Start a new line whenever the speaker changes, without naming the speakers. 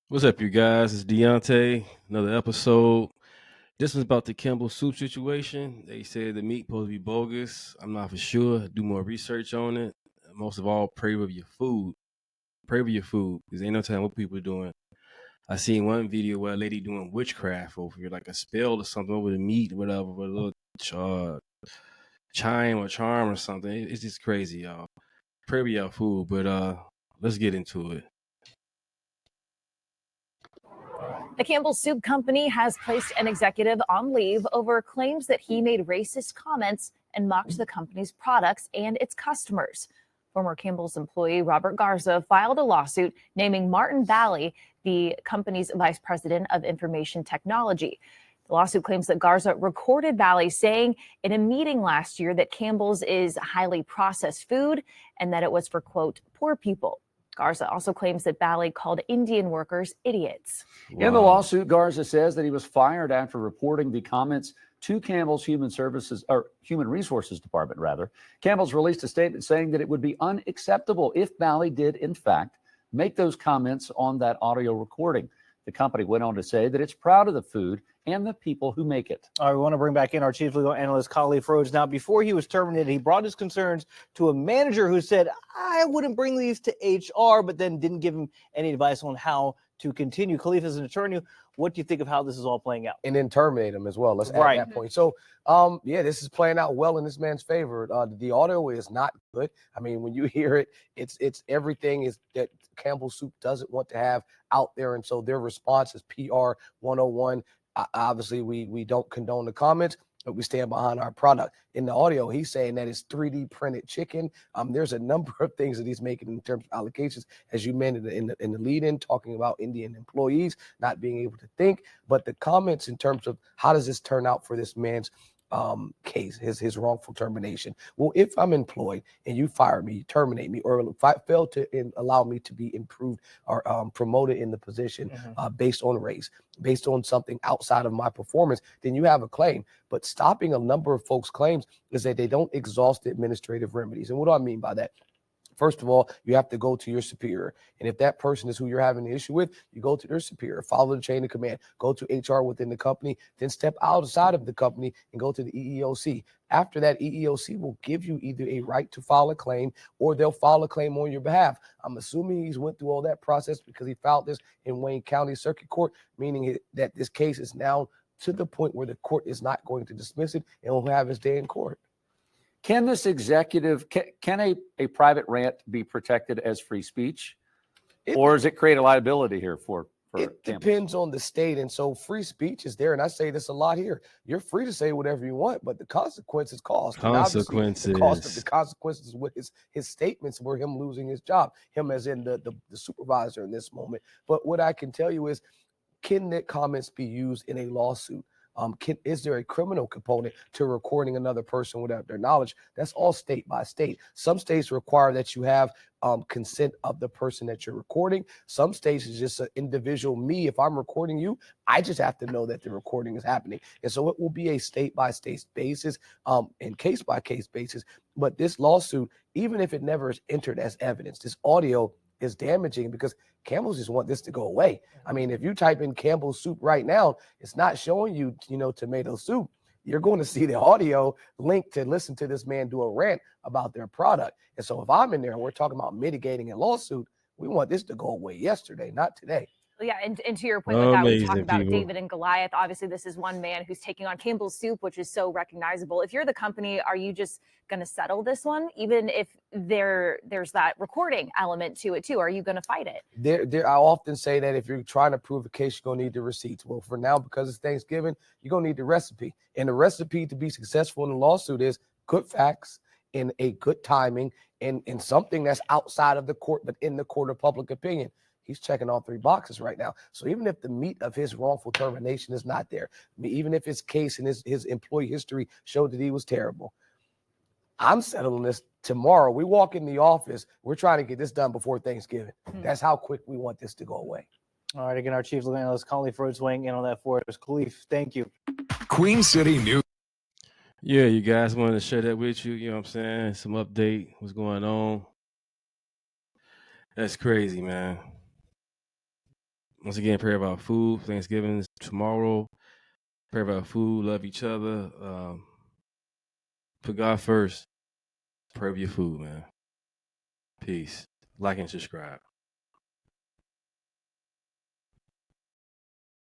What's up, you guys? It's Deunta. Another episode. This was about the Campbell Soup situation. They said the meat supposed to be bogus. I'm not for sure. Do more research on it. Most of all, pray with your food. Pray with your food, because ain't no telling what people are doing. I seen one video where a lady doing witchcraft over here, like a spell or something over the meat, whatever, with a little chime or charm or something. It's just crazy, y'all. Pray with your food, but let's get into it.
The Campbell Soup Company has placed an executive on leave over claims that he made racist comments and mocked the company's products and its customers. Former Campbell's employee Robert Garza filed a lawsuit naming Martin Bally the company's vice president of information technology. The lawsuit claims that Garza recorded Bally saying in a meeting last year that Campbell's is highly processed food and that it was for, quote, poor people. Garza also claims that Bally called Indian workers idiots.
Wow. In the lawsuit, Garza says that he was fired after reporting the comments to Campbell's Human Resources Department. Campbell's released a statement saying that it would be unacceptable if Bally did, in fact, make those comments on that audio recording. The company went on to say that it's proud of the food and the people who make it.
All right, we want to bring back in our chief legal analyst, Khalif Rhodes. Now, before he was terminated, he brought his concerns to a manager who said, I wouldn't bring these to HR, but then didn't give him any advice on how to continue. Khalif, as an attorney, what do you think of how this is all playing out?
And then terminate him as well. Let's add that point. So, this is playing out well in this man's favor. The audio is not good. I mean, when you hear it, it's everything is that Campbell Soup doesn't want to have out there. And so their response is PR 101. Obviously, we don't condone the comments, but we stand behind our product. In the audio, he's saying that it's 3D printed chicken. There's a number of things that he's making in terms of allocations, as you mentioned in the lead-in, talking about Indian employees not being able to think. But the comments in terms of how does this turn out for this man's case, his wrongful termination. Well, if I'm employed and you fire me, you terminate me, or if I fail to allow me to be improved or promoted in the position based on race, based on something outside of my performance, then you have a claim. But stopping a number of folks' claims is that they don't exhaust the administrative remedies. And what do I mean by that? First of all, you have to go to your superior. And if that person is who you're having the issue with, you go to their superior, follow the chain of command, go to HR within the company, then step outside of the company and go to the EEOC. After that, EEOC will give you either a right to file a claim or they'll file a claim on your behalf. I'm assuming he's went through all that process because he filed this in Wayne County Circuit Court, meaning that this case is now to the point where the court is not going to dismiss it and will have his day in court.
Can this executive, can a private rant be protected as free speech? Or does it create a liability here for
it depends on the state. And so free speech is there. And I say this a lot here. You're free to say whatever you want, but the consequences cost.
Consequences.
The cost of the consequences with his statements were him losing his job, him as in the supervisor in this moment. But what I can tell you is, can the comments be used in a lawsuit? Is there a criminal component to recording another person without their knowledge? That's all state by state. Some states require that you have consent of the person that you're recording. Some states is just an individual. Me, if I'm recording you, I just have to know that the recording is happening. And so it will be a state by state basis and case by case basis. But this lawsuit, even if it never is entered as evidence, this audio is damaging because Campbell's just want this to go away. I mean, if you type in Campbell Soup right now, it's not showing you, tomato soup. You're going to see the audio link to listen to this man do a rant about their product. And so if I'm in there and we're talking about mitigating a lawsuit, we want this to go away yesterday, not today.
Yeah, and to your point with that, we talk about David and Goliath. Obviously, this is one man who's taking on Campbell Soup, which is so recognizable. If you're the company, are you just going to settle this one, even if there's that recording element to it too? Are you going to fight it?
I often say that if you're trying to prove a case, you're going to need the receipts. Well, for now, because it's Thanksgiving, you're going to need the recipe. And the recipe to be successful in a lawsuit is good facts and a good timing and something that's outside of the court, but in the court of public opinion. He's checking all three boxes right now. So even if the meat of his wrongful termination is not there, even if his case and his employee history showed that he was terrible, I'm settling this tomorrow. We walk in the office. We're trying to get this done before Thanksgiving. That's how quick we want this to go away.
All right, again, our chief legal analyst, Khalif Rhodes, weighing in on that for us. Khalif, thank you.
Queen City News.
Yeah, you guys wanted to share that with you. You know what I'm saying? Some update, what's going on. That's crazy, man. Once again, pray about food. Thanksgiving is tomorrow. Pray about food. Love each other. Put God first. Pray over your food, man. Peace. Like and subscribe.